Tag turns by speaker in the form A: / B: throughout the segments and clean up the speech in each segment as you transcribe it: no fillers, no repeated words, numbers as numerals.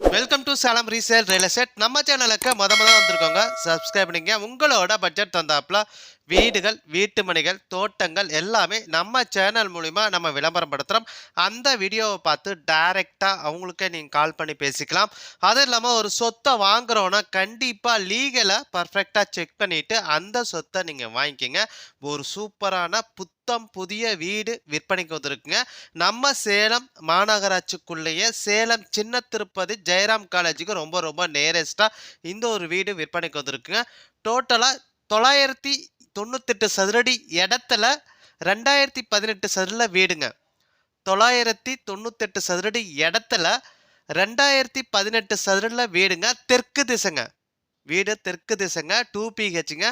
A: Welcome to Salem resale real estate. நம்ம சேனலுக்கு முத வந்திருக்கோங்க, சப்ஸ்கிரைப் பண்ணிங்க. உங்களோட பட்ஜெட் தந்தாப்புல வீடுகள், வீட்டு மனைகள், தோட்டங்கள் எல்லாமே நம்ம சேனல் மூலிமா நம்ம விளம்பரம் படுத்துகிறோம். அந்த வீடியோவை பார்த்து டைரெக்டாக அவங்களுக்கே நீங்கள் கால் பண்ணி பேசிக்கலாம். அதுவும் இல்லாமல் ஒரு சொத்தை வாங்குறோன்னா கண்டிப்பாக லீகலை பர்ஃபெக்டாக செக் பண்ணிவிட்டு அந்த சொத்தை நீங்கள் வாங்கிக்கிங்க. ஒரு சூப்பரான புதிய வீடு விற்பனைக்கு வந்திருக்குங்க. நம்ம சேலம் மாநகராட்சிக்குள்ளேயே சேலம் சின்ன திருப்பதி ஜெயராம் காலேஜுக்கு ரொம்ப ரொம்ப நேரஸ்டா இந்த ஒரு வீடு விற்பனைக்கு வந்திருக்குங்க. டோட்டலா 998 சதுரடி இடத்துல 2018 சதுரல வீடுங்க. 998 சதுரடி இடத்துல 2018 சதுரல வீடுங்க. தெற்கு திசைங்க. வீடு தெற்கு திசைங்க. 2 பிஹெச்ங்க.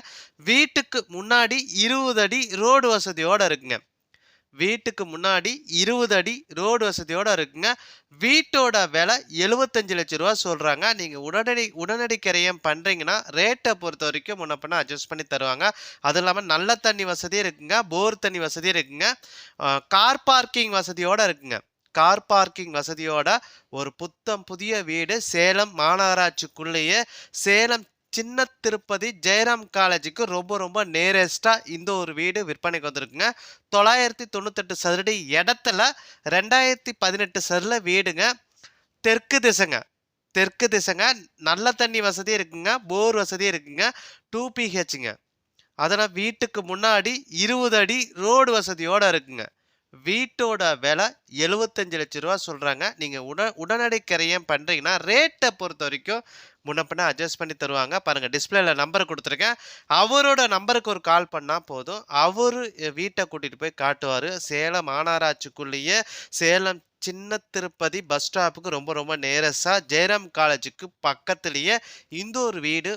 A: வீட்டுக்கு முன்னாடி 20 அடி ரோடு வசதியோட இருக்குங்க. வீட்டுக்கு முன்னாடி 20 அடி ரோடு வசதியோட இருக்குங்க. வீட்டோட விலை 75 லட்சம் ரூபா சொல்றாங்க. நீங்க உடனடி கிரயம் பண்றீங்கன்னா ரேட்டை பொறுத்த வரைக்கும் முன்ன பின்ன அட்ஜஸ்ட் பண்ணி தருவாங்க. அது இல்லாமல் நல்ல தண்ணி வசதி இருக்குங்க. போர் தண்ணி வசதி இருக்குங்க. கார் பார்க்கிங் வசதியோட இருக்குங்க. கார் பார்க்கிங் வசதியோட ஒரு புதிய வீடு சேலம் மாநகராட்சிக்குள்ளேயே சேலம் சின்ன திருப்பதி ஜெயராம் காலேஜுக்கு ரொம்ப ரொம்ப நேரஸ்டா இந்த ஒரு வீடு விற்பனைக்கு வந்திருக்குங்க. 998 சதுரடி இடத்துல 2018 சதுர வீடுங்க. தெற்கு திசைங்க. தெற்கு திசைங்க. நல்ல தண்ணி வசதி இருக்குங்க. போர் வசதி இருக்குங்க. 2 பிஹெச்ங்க. அதனால் வீட்டுக்கு முன்னாடி 20 அடி ரோடு வசதியோட இருக்குங்க. வீட்டோட விலை 75 லட்சம் ரூபா சொல்கிறாங்க. நீங்கள் உடனடி கிரயம் பண்ணுறீங்கன்னா ரேட்டை பொறுத்த வரைக்கும் முன்னப்பின்னா அட்ஜஸ்ட் பண்ணி தருவாங்க. பாருங்கள், டிஸ்பிளேல நம்பர் கொடுத்துருக்கேன். அவரோட நம்பருக்கு ஒரு கால் பண்ணால் போதும். அவர் வீட்டை கூட்டிகிட்டு போய் காட்டுவார். சேலம் மாநகராட்சிக்குள்ளேயே சேலம் சின்ன திருப்பதி பஸ் ஸ்டாப்புக்கு ரொம்ப ரொம்ப நேரஸாக ஜெயராம் காலேஜுக்கு பக்கத்துலேயே இந்த ஒரு வீடு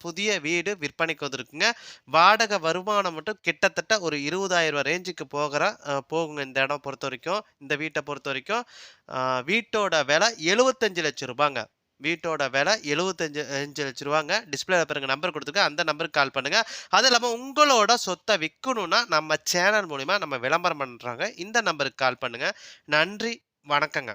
A: புதிய வீடு விற்பனைக்கு வந்திருக்குங்க. வாடகை வருமானம் மட்டும் கிட்டத்தட்ட ஒரு 20,000 ரூபா ரேஞ்சுக்கு போகுங்க. இந்த இடம் பொறுத்த வரைக்கும், இந்த வீட்டை பொறுத்த வரைக்கும் வீட்டோட விலை 75 லட்சம் ரூபாங்க. வீட்டோட விலை 75 லட்சம் ரூபாங்க. டிஸ்பிளேல பாருங்க நம்பர் கொடுத்துருக்க, அந்த நம்பருக்கு கால் பண்ணுங்க. அது இல்லாமல் உங்களோட சொத்தை விற்கணும்னா நம்ம சேனல் மூலிமா நம்ம விளம்பரம் பண்ணுறாங்க. இந்த நம்பருக்கு கால் பண்ணுங்க. நன்றி, வணக்கங்க.